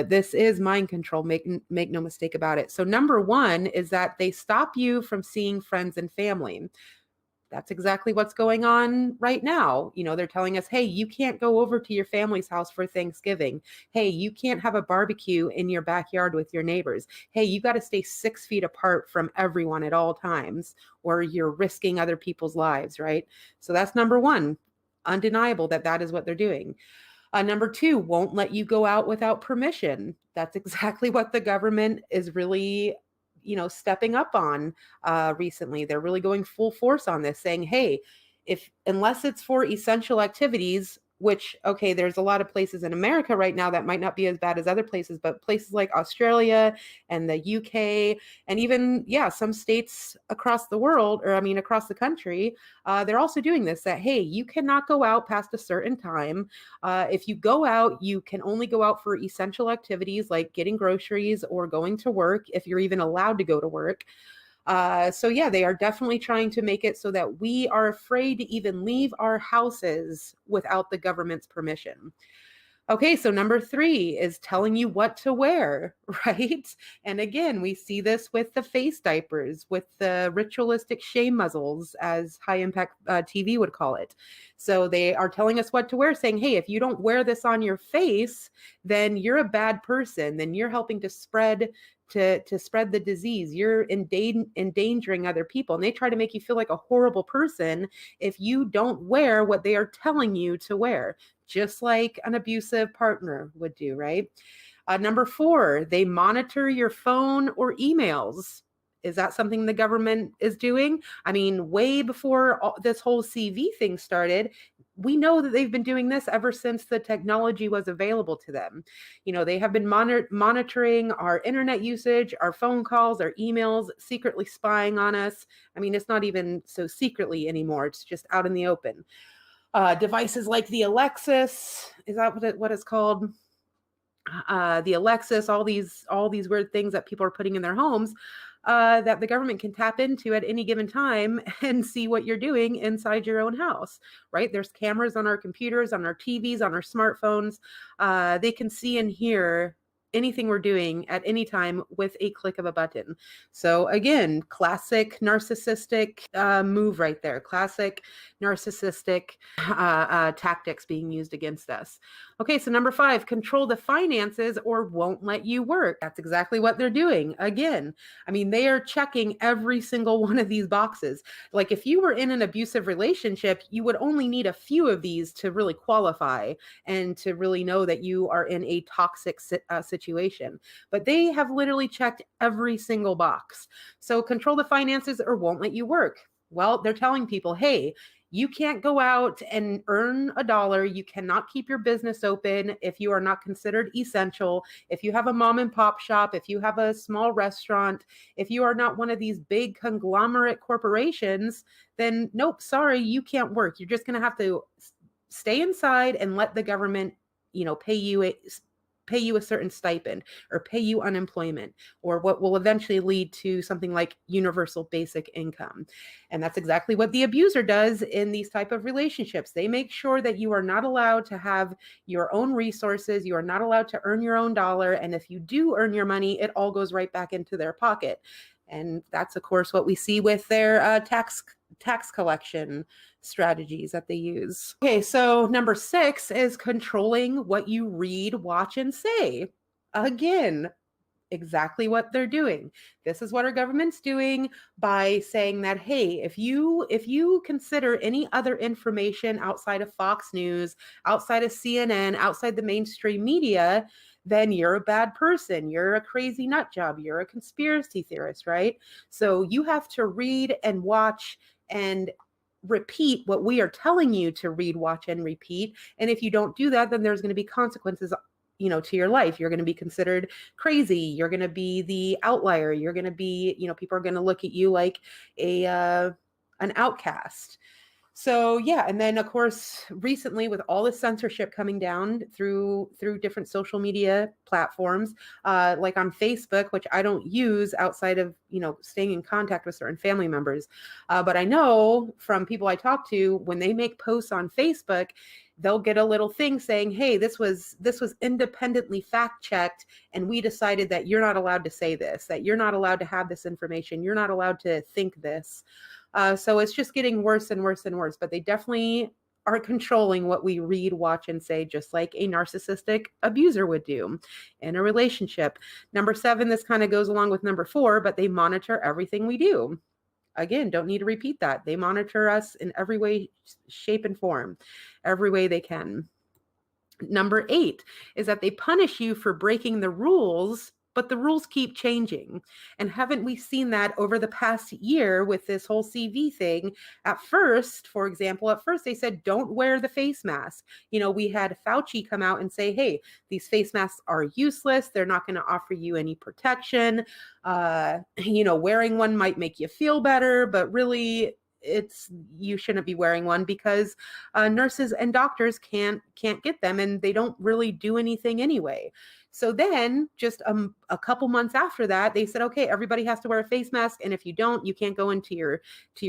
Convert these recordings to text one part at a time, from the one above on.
This is mind control. Make no mistake about it. So number one is that they stop you from seeing friends and family. That's exactly what's going on right now. They're telling us, hey, you can't go over to your family's house for Thanksgiving. Hey, you can't have a barbecue in your backyard with your neighbors. Hey, you got to stay 6 feet apart from everyone at all times, or you're risking other people's lives, right? So that's number one. Undeniable that is what they're doing. Number two, won't let you go out without permission. That's exactly what the government is really, stepping up on recently. They're really going full force on this, saying, hey, unless it's for essential activities, which, okay, there's a lot of places in America right now that might not be as bad as other places, but places like Australia and the UK and even, some states across the world, or across the country, they're also doing this, that, hey, you cannot go out past a certain time. If you go out, you can only go out for essential activities like getting groceries or going to work, if you're even allowed to go to work. So yeah, they are definitely trying to make it so that we are afraid to even leave our houses without the government's permission. Okay, so number three is telling you what to wear, right? And again, we see this with the face diapers, with the ritualistic shame muzzles, as High Impact TV would call it. So they are telling us what to wear, saying, hey, if you don't wear this on your face, then you're a bad person. Then you're helping to spread the disease. You're endangering other people. And they try to make you feel like a horrible person if you don't wear what they are telling you to wear, just like an abusive partner would do, right? Number four, they monitor your phone or emails. Is that something the government is doing? Way before this whole CV thing started, we know that they've been doing this ever since the technology was available to them. They have been monitoring our internet usage, our phone calls, our emails, secretly spying on us. It's not even so secretly anymore. It's just out in the open. Devices like the Alexis, is that what it's called? The Alexis, all these weird things that people are putting in their homes, that the government can tap into at any given time and see what you're doing inside your own house, right? There's cameras on our computers, on our TVs, on our smartphones. They can see and hear anything we're doing at any time with a click of a button. So again, classic narcissistic move right there. Classic narcissistic tactics being used against us. Okay, so number five, control the finances or won't let you work. That's exactly what they're doing. Again, they are checking every single one of these boxes. Like if you were in an abusive relationship, you would only need a few of these to really qualify and to really know that you are in a toxic situation. But they have literally checked every single box. So control the finances or won't let you work. Well, they're telling people, hey, you can't go out and earn $1. You cannot keep your business open if you are not considered essential. If you have a mom and pop shop, if you have a small restaurant, if you are not one of these big conglomerate corporations, then nope, sorry, you can't work. You're just going to have to stay inside and let the government, pay you a certain stipend or pay you unemployment, or what will eventually lead to something like universal basic income. And that's exactly what the abuser does in these type of relationships. They make sure that you are not allowed to have your own resources. You are not allowed to earn your own dollar. And if you do earn your money, it all goes right back into their pocket. And that's, of course, what we see with their tax collection strategies that they use. Okay, so number six is controlling what you read, watch, and say. Again, exactly what they're doing. This is what our government's doing by saying that, hey, if you consider any other information outside of Fox News, outside of CNN, outside the mainstream media, then you're a bad person. You're a crazy nut job. You're a conspiracy theorist, right? So you have to read and watch and repeat what we are telling you to read, watch, and repeat. And if you don't do that, then there's going to be consequences, to your life. You're going to be considered crazy. You're going to be the outlier. You're going to be, people are going to look at you like an outcast. So yeah, and then of course, recently with all the censorship coming down through different social media platforms, like on Facebook, which I don't use outside of staying in contact with certain family members, but I know from people I talk to, when they make posts on Facebook, they'll get a little thing saying, hey, this was independently fact checked, and we decided that you're not allowed to say this, that you're not allowed to have this information, you're not allowed to think this. So it's just getting worse and worse and worse, but they definitely are controlling what we read, watch, and say, just like a narcissistic abuser would do in a relationship. Number 7, this kind of goes along with number 4, but they monitor everything we do. Again, don't need to repeat that. They monitor us in every way, shape, and form, every way they can. Number 8 is that they punish you for breaking the rules, but the rules keep changing. And haven't we seen that over the past year with this whole CV thing? At first, for example, they said, don't wear the face mask. We had Fauci come out and say, hey, these face masks are useless. They're not going to offer you any protection. Wearing one might make you feel better, but really, you shouldn't be wearing one because nurses and doctors can't get them, and they don't really do anything anyway. So then just a couple months after that, they said, okay, everybody has to wear a face mask. And if you don't, you can't go into your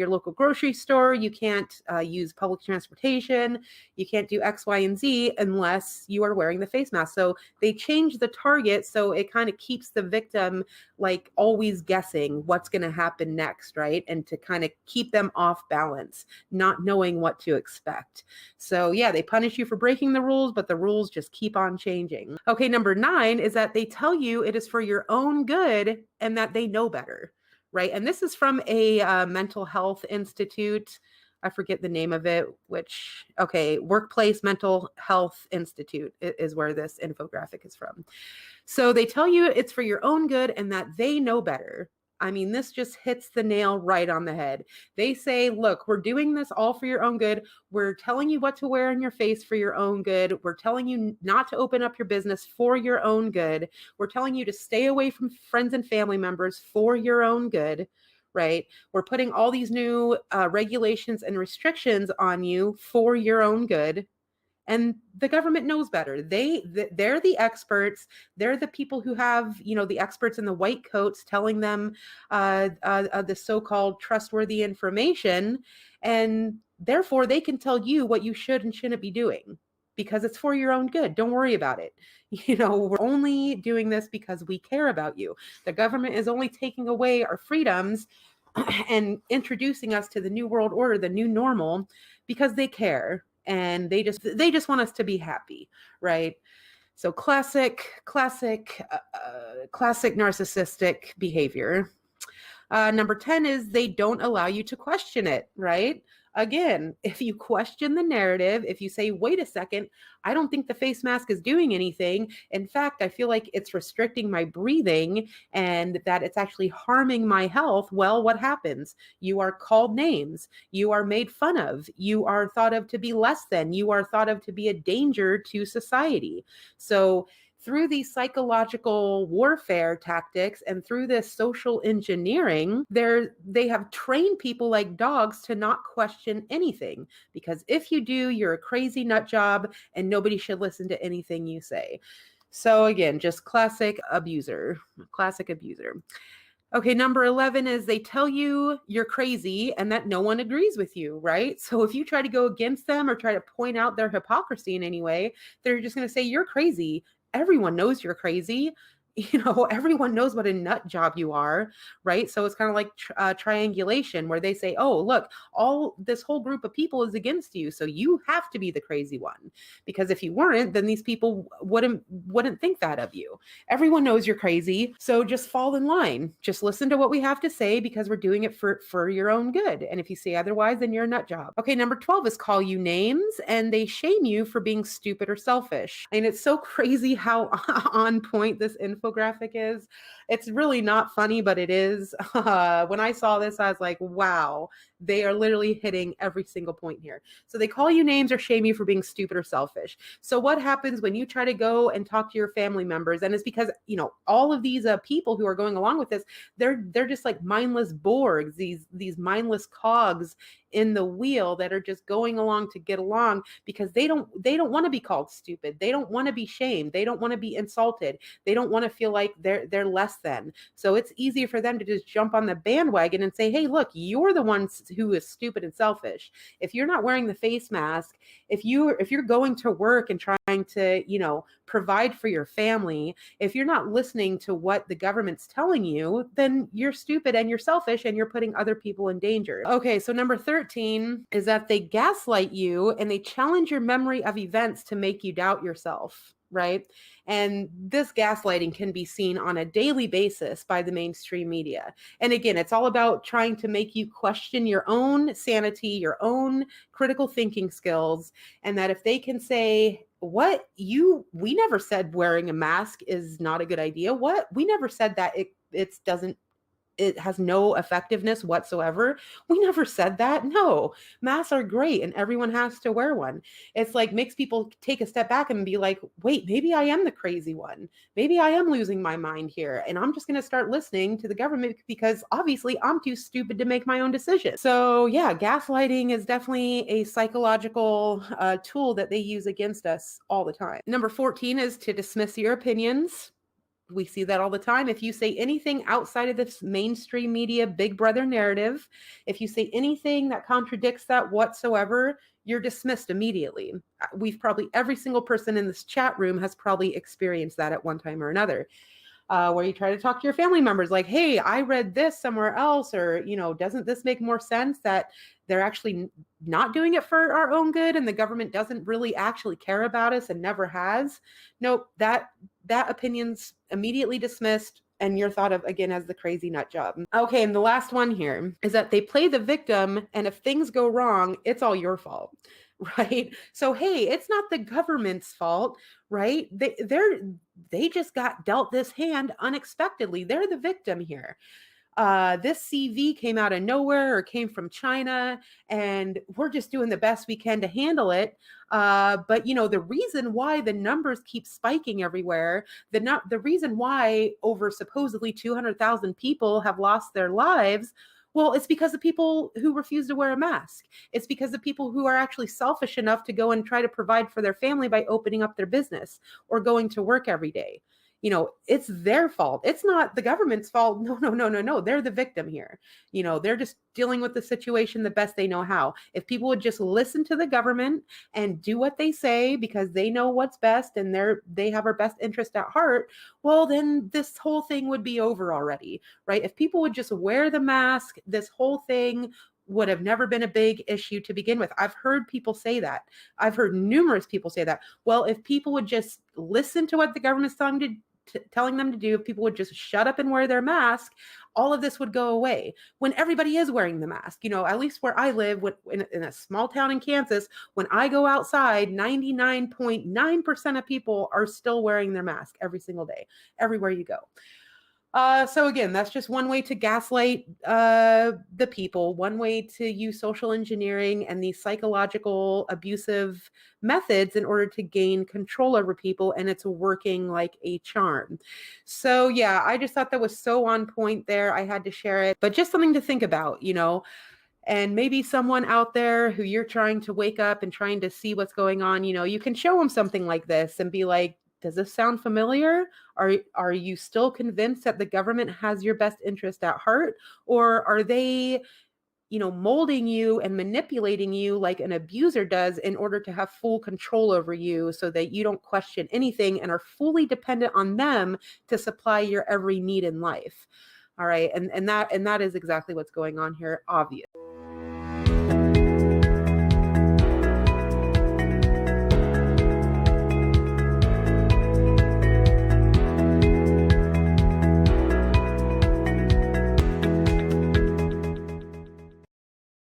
local grocery store. You can't use public transportation. You can't do X, Y, and Z unless you are wearing the face mask. So they changed the target. So it kind of keeps the victim like always guessing what's going to happen next, right? And to kind of keep them off balance, not knowing what to expect. So yeah, they punish you for breaking the rules, but the rules just keep on changing. Okay, number 9 is that they tell you it is for your own good and that they know better, right? And this is from a mental health institute. I forget the name of it, Workplace Mental Health Institute is where this infographic is from. So they tell you it's for your own good and that they know better. I mean, this just hits the nail right on the head. They say, look, we're doing this all for your own good. We're telling you what to wear on your face for your own good. We're telling you not to open up your business for your own good. We're telling you to stay away from friends and family members for your own good, right? We're putting all these new regulations and restrictions on you for your own good. And the government knows better. They're the experts. They're the people who have, the experts in the white coats telling them the so-called trustworthy information. And therefore, they can tell you what you should and shouldn't be doing because it's for your own good. Don't worry about it. We're only doing this because we care about you. The government is only taking away our freedoms and introducing us to the new world order, the new normal, because they care. And they just want us to be happy, right? So classic narcissistic behavior. Number 10 is they don't allow you to question it, right? Again, if you question the narrative, if you say, wait a second, I don't think the face mask is doing anything. In fact, I feel like it's restricting my breathing and that it's actually harming my health. Well, what happens? You are called names. You are made fun of. You are thought of to be less than. You are thought of to be a danger to society. So through these psychological warfare tactics and through this social engineering, they have trained people like dogs to not question anything. Because if you do, you're a crazy nut job and nobody should listen to anything you say. So again, just classic abuser. Okay, number 11 is they tell you you're crazy and that no one agrees with you, right? So if you try to go against them or try to point out their hypocrisy in any way, they're just going to say you're crazy. Everyone knows you're crazy. Everyone knows what a nut job you are, right? So it's kind of like triangulation where they say, oh, look, this whole group of people is against you. So you have to be the crazy one, because if you weren't, then these people wouldn't think that of you. Everyone knows you're crazy. So just fall in line. Just listen to what we have to say because we're doing it for your own good. And if you say otherwise, then you're a nut job. Okay, number 12 is call you names and they shame you for being stupid or selfish. And it's so crazy how on point this infographic is. It's really not funny, but it is. When I saw this, I was like, wow, they are literally hitting every single point here. So they call you names or shame you for being stupid or selfish. So what happens when you try to go and talk to your family members? And it's because, all of these people who are going along with this, they're just like mindless Borgs, these mindless cogs in the wheel that are just going along to get along because they don't want to be called stupid. They don't want to be shamed. They don't want to be insulted. They don't want to feel like they're less than. So it's easy for them to just jump on the bandwagon and say, hey, look, you're the ones who is stupid and selfish. If you're not wearing the face mask, if you're going to work and trying to, provide for your family, if you're not listening to what the government's telling you, then you're stupid and you're selfish and you're putting other people in danger. Okay, so number 13 is that they gaslight you and they challenge your memory of events to make you doubt yourself, right? And this gaslighting can be seen on a daily basis by the mainstream media. And again, it's all about trying to make you question your own sanity, your own critical thinking skills, and that if they can say, we never said wearing a mask is not a good idea. We never said that it has no effectiveness whatsoever. We never said that. No, masks are great and everyone has to wear one. It's like makes people take a step back and be like, wait, maybe I am the crazy one. Maybe I am losing my mind here. And I'm just going to start listening to the government because obviously I'm too stupid to make my own decision. So yeah, gaslighting is definitely a psychological tool that they use against us all the time. Number 14 is to dismiss your opinions. We see that all the time. If you say anything outside of this mainstream media Big Brother narrative, if you say anything that contradicts that whatsoever, you're dismissed immediately. Every single person in this chat room has probably experienced that at one time or another. Where you try to talk to your family members like, hey, I read this somewhere else, or, doesn't this make more sense that they're actually not doing it for our own good and the government doesn't really actually care about us and never has? Nope, that opinion's immediately dismissed and you're thought of again as the crazy nut job. Okay, and the last one here is that they play the victim, and if things go wrong, it's all your fault. Right? So hey, it's not the government's fault, right? They just got dealt this hand unexpectedly. They're the victim here. This CV came out of nowhere or came from China, and we're just doing the best we can to handle it. But the reason why the numbers keep spiking everywhere, the reason why over supposedly 200,000 people have lost their lives, well, it's because of people who refuse to wear a mask. It's because of people who are actually selfish enough to go and try to provide for their family by opening up their business or going to work every day. It's their fault. It's not the government's fault. No. They're the victim here. They're just dealing with the situation the best they know how. If people would just listen to the government and do what they say because they know what's best and they have our best interest at heart, well, then this whole thing would be over already, right? If people would just wear the mask, this whole thing would have never been a big issue to begin with. I've heard people say that. I've heard numerous people say that. Well, if people would just listen to what the government's telling them to do, if people would just shut up and wear their mask, all of this would go away. When everybody is wearing the mask, at least where I live, in a small town in Kansas, when I go outside, 99.9% of people are still wearing their mask every single day, everywhere you go. So again, that's just one way to gaslight the people, one way to use social engineering and these psychological abusive methods in order to gain control over people, and it's working like a charm. So yeah, I just thought that was so on point there. I had to share it, but just something to think about, and maybe someone out there who you're trying to wake up and trying to see what's going on, you can show them something like this and be like, does this sound familiar? Are you still convinced that the government has your best interest at heart? Or are they, molding you and manipulating you like an abuser does in order to have full control over you so that you don't question anything and are fully dependent on them to supply your every need in life? All right. And that is exactly what's going on here, obviously.